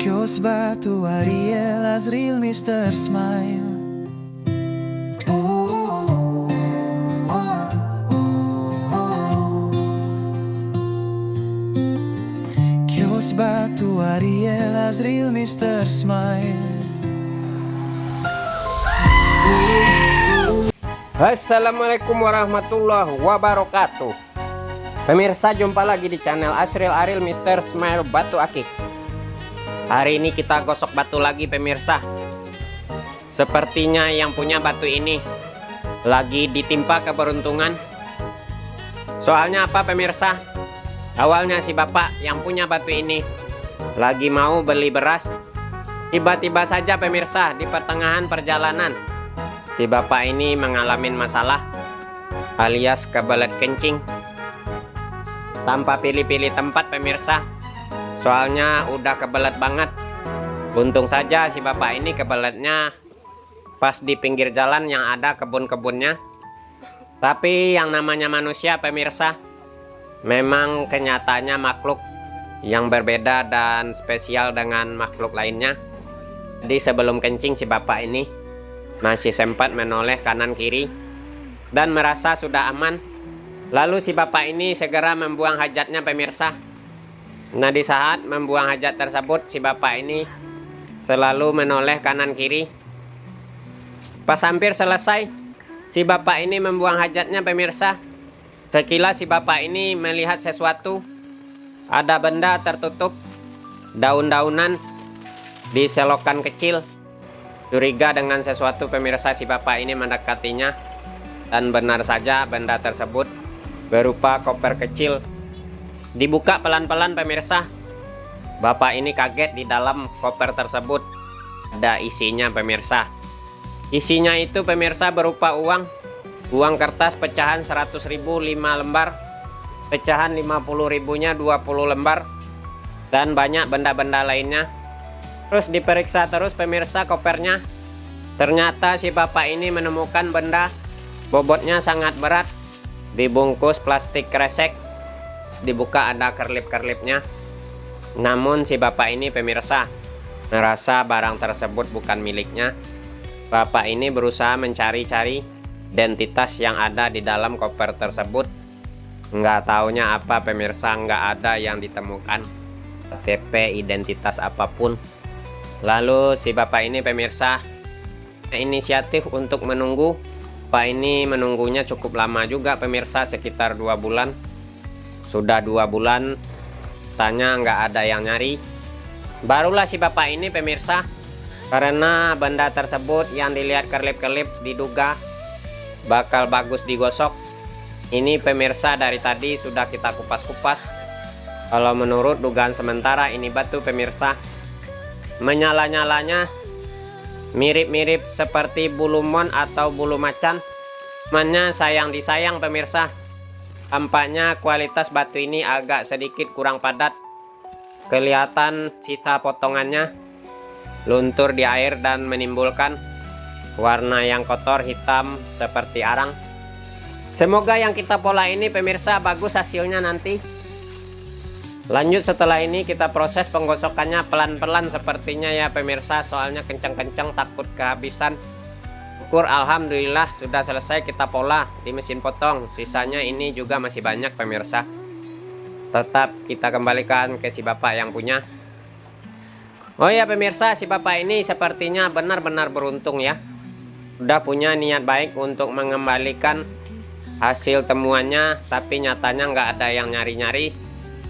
Kios Batu, Ariel, Azril, Mr. Smile. Kios Batu, Ariel, Azril, Mr. Smile. Assalamualaikum warahmatullahi wabarakatuh. Pemirsa, jumpa lagi di channel Azril Ariel Mr. Smile Batu Akik. Hari ini kita gosok batu lagi pemirsa. Sepertinya yang punya batu ini lagi ditimpa keberuntungan. Soalnya apa pemirsa? Awalnya si bapak yang punya batu ini lagi mau beli beras. Tiba-tiba saja pemirsa, di pertengahan perjalanan si bapak ini mengalami masalah alias kebelet kencing tanpa pilih-pilih tempat pemirsa. Soalnya udah kebelet banget. Untung saja si bapak ini kebeletnya pas di pinggir jalan yang ada kebun-kebunnya. Tapi yang namanya manusia pemirsa, memang kenyataannya makhluk yang berbeda dan spesial dengan makhluk lainnya. Jadi sebelum kencing si bapak ini masih sempat menoleh kanan kiri dan merasa sudah aman. Lalu si bapak ini segera membuang hajatnya pemirsa. Nah, di saat membuang hajat tersebut si bapak ini selalu menoleh kanan kiri. Pas hampir selesai si bapak ini membuang hajatnya pemirsa, sekilas si bapak ini melihat sesuatu. Ada benda tertutup daun-daunan di selokan kecil. Curiga dengan sesuatu pemirsa, si bapak ini mendekatinya, dan benar saja benda tersebut berupa koper kecil. Dibuka pelan-pelan pemirsa. Bapak ini kaget, di dalam koper tersebut ada isinya pemirsa. Isinya itu pemirsa berupa uang kertas pecahan 100.000 5 lembar, pecahan 50.000-nya 20 lembar, dan banyak benda-benda lainnya. Terus diperiksa terus pemirsa kopernya. Ternyata si bapak ini menemukan benda bobotnya sangat berat, dibungkus plastik kresek. Terus dibuka ada kerlip-kerlipnya. Namun si bapak ini pemirsa merasa barang tersebut bukan miliknya. Bapak ini berusaha mencari-cari identitas yang ada di dalam koper tersebut. Nggak taunya apa pemirsa, nggak ada yang ditemukan KTP identitas apapun. Lalu si bapak ini pemirsa inisiatif untuk menunggu. Bapak ini menunggunya cukup lama juga pemirsa, sekitar 2 bulan. Sudah 2 bulan tanya nggak ada yang nyari. Barulah si bapak ini pemirsa, karena benda tersebut yang dilihat kelip-kelip diduga bakal bagus digosok. Ini pemirsa dari tadi sudah kita kupas-kupas. Kalau menurut dugaan sementara ini batu pemirsa, menyala-nyalanya mirip-mirip seperti bulu mon atau bulu macan. Namanya sayang disayang pemirsa. Tampaknya kualitas batu ini agak sedikit kurang padat. Kelihatan sisa potongannya luntur di air dan menimbulkan warna yang kotor hitam seperti arang. Semoga yang kita pola ini pemirsa bagus hasilnya nanti. Lanjut setelah ini kita proses penggosokannya pelan-pelan sepertinya ya pemirsa, soalnya kencang-kencang takut kehabisan. Syukur alhamdulillah sudah selesai kita pola di mesin potong. Sisanya ini juga masih banyak pemirsa. Tetap kita kembalikan ke si bapak yang punya. Oh ya pemirsa, si bapak ini sepertinya benar-benar beruntung ya. Udah punya niat baik untuk mengembalikan hasil temuannya, tapi nyatanya nggak ada yang nyari-nyari.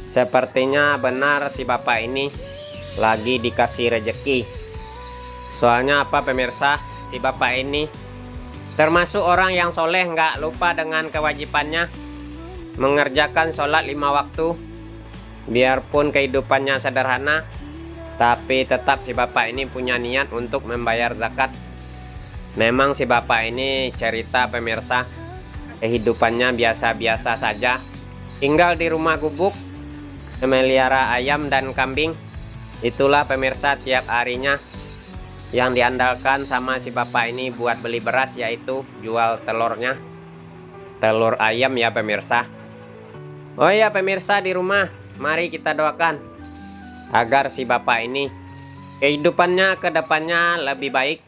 Sepertinya benar si bapak ini lagi dikasih rejeki. Soalnya apa pemirsa, si bapak ini termasuk orang yang soleh, nggak lupa dengan kewajibannya mengerjakan sholat 5 waktu. Biarpun kehidupannya sederhana, tapi tetap si bapak ini punya niat untuk membayar zakat. Memang si bapak ini cerita pemirsa, kehidupannya biasa-biasa saja. Tinggal di rumah gubuk, memelihara ayam dan kambing. Itulah pemirsa tiap harinya yang diandalkan sama si bapak ini buat beli beras, yaitu jual telurnya. Telur ayam ya pemirsa. Oh ya pemirsa di rumah, mari kita doakan agar si bapak ini kehidupannya ke depannya lebih baik.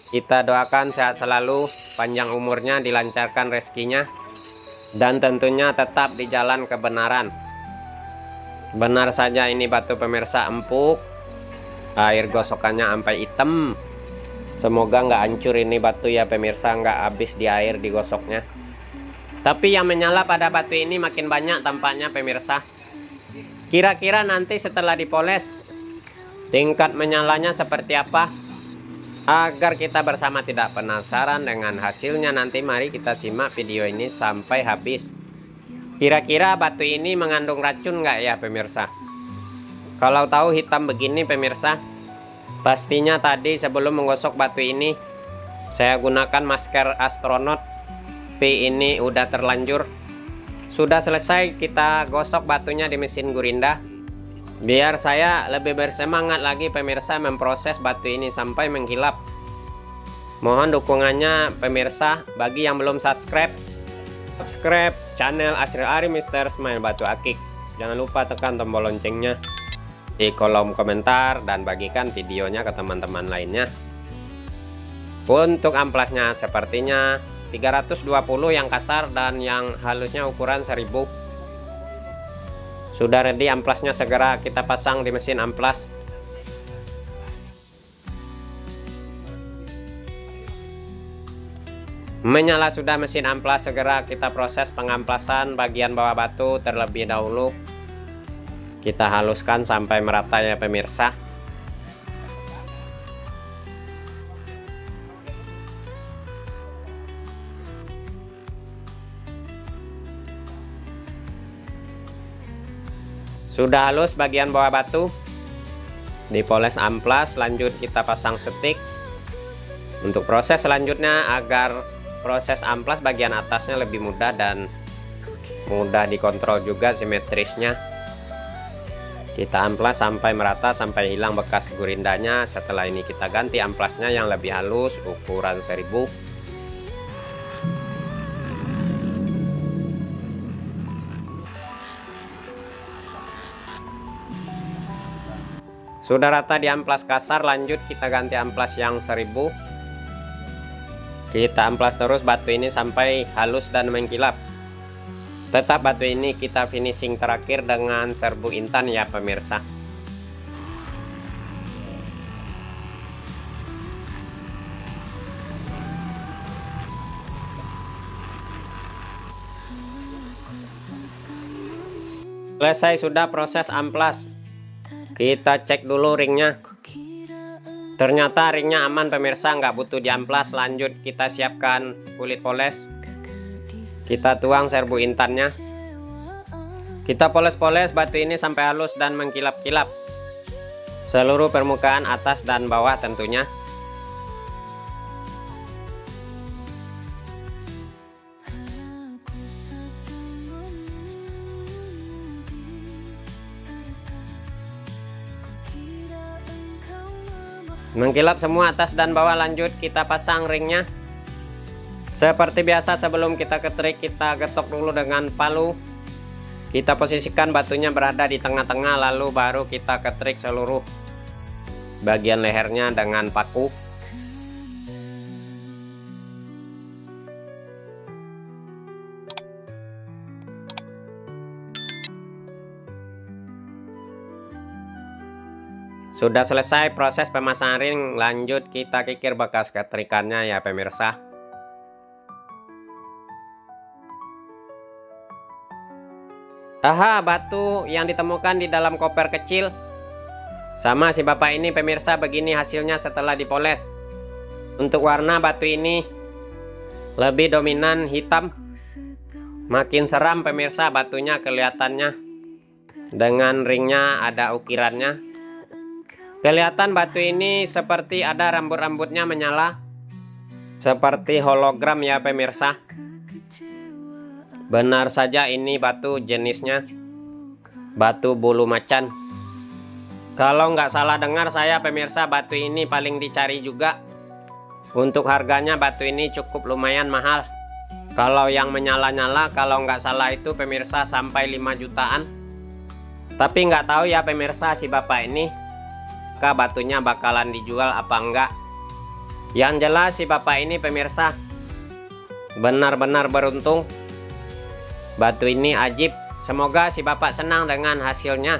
Kita doakan sehat selalu, panjang umurnya, dilancarkan rezekinya, dan tentunya tetap di jalan kebenaran. Benar saja ini batu pemirsa empuk, air gosokannya sampai hitam. Semoga nggak hancur ini batu ya pemirsa, nggak habis di air digosoknya. Tapi yang menyala pada batu ini makin banyak tampaknya pemirsa. Kira-kira nanti setelah dipoles, tingkat menyalanya seperti apa? Agar kita bersama tidak penasaran dengan hasilnya, nanti mari kita simak video ini sampai habis. Kira-kira batu ini mengandung racun nggak ya pemirsa? Kalau tahu hitam begini pemirsa, pastinya tadi sebelum menggosok batu ini saya gunakan masker astronot. Tapi ini udah terlanjur. Sudah selesai kita gosok batunya di mesin gurinda. Biar saya lebih bersemangat lagi pemirsa memproses batu ini sampai mengkilap. Mohon dukungannya pemirsa. Bagi yang belum subscribe channel Asril Aril Mr. Smile Batu Akik. Jangan lupa tekan tombol loncengnya di kolom komentar dan bagikan videonya ke teman-teman lainnya. Untuk amplasnya sepertinya 320 yang kasar dan yang halusnya ukuran 1000. Sudah ready amplasnya, segera kita pasang di mesin amplas. Menyala sudah mesin amplas, segera kita proses pengamplasan bagian bawah batu terlebih dahulu. Kita haluskan sampai merata ya pemirsa. Sudah halus bagian bawah batu, dipoles amplas, lanjut kita pasang setik. Untuk proses selanjutnya, agar proses amplas bagian atasnya lebih mudah dan mudah dikontrol juga simetrisnya, kita amplas sampai merata, sampai hilang bekas gurindanya. Setelah ini kita ganti amplasnya yang lebih halus ukuran 1000. Sudah rata di amplas kasar, lanjut kita ganti amplas yang 1000. Kita amplas terus batu ini sampai halus dan mengkilap. Tetap batu ini kita finishing terakhir dengan serbu intan ya pemirsa. Selesai sudah proses amplas. Kita cek dulu ringnya. Ternyata ringnya aman pemirsa, nggak butuh diamplas. Lanjut kita siapkan kulit poles. Kita tuang serbu intannya. Kita poles-poles batu ini sampai halus dan mengkilap-kilap. Seluruh permukaan atas dan bawah tentunya. Mengkilap semua atas dan bawah, lanjut kita pasang ringnya. Seperti biasa sebelum kita ketrik, kita getok dulu dengan palu. Kita posisikan batunya berada di tengah-tengah, lalu baru kita ketrik seluruh bagian lehernya dengan paku. Sudah selesai proses pemasangan ring, lanjut kita kikir bekas ketrikannya ya pemirsa. Aha, batu yang ditemukan di dalam koper kecil. Sama si bapak ini pemirsa, begini hasilnya setelah dipoles. Untuk warna batu ini lebih dominan hitam. Makin seram pemirsa batunya kelihatannya. Dengan ringnya ada ukirannya. Kelihatan batu ini seperti ada rambut-rambutnya menyala. Seperti hologram ya pemirsa. Benar saja ini batu jenisnya batu bulu macan. Kalau nggak salah dengar saya pemirsa, batu ini paling dicari juga. Untuk harganya batu ini cukup lumayan mahal. Kalau yang menyala-nyala, kalau nggak salah itu pemirsa sampai 5 jutaan. Tapi nggak tahu ya pemirsa si bapak ini apakah batunya bakalan dijual apa enggak. Yang jelas si bapak ini pemirsa benar-benar beruntung. Batu ini ajib. Semoga si bapak senang dengan hasilnya.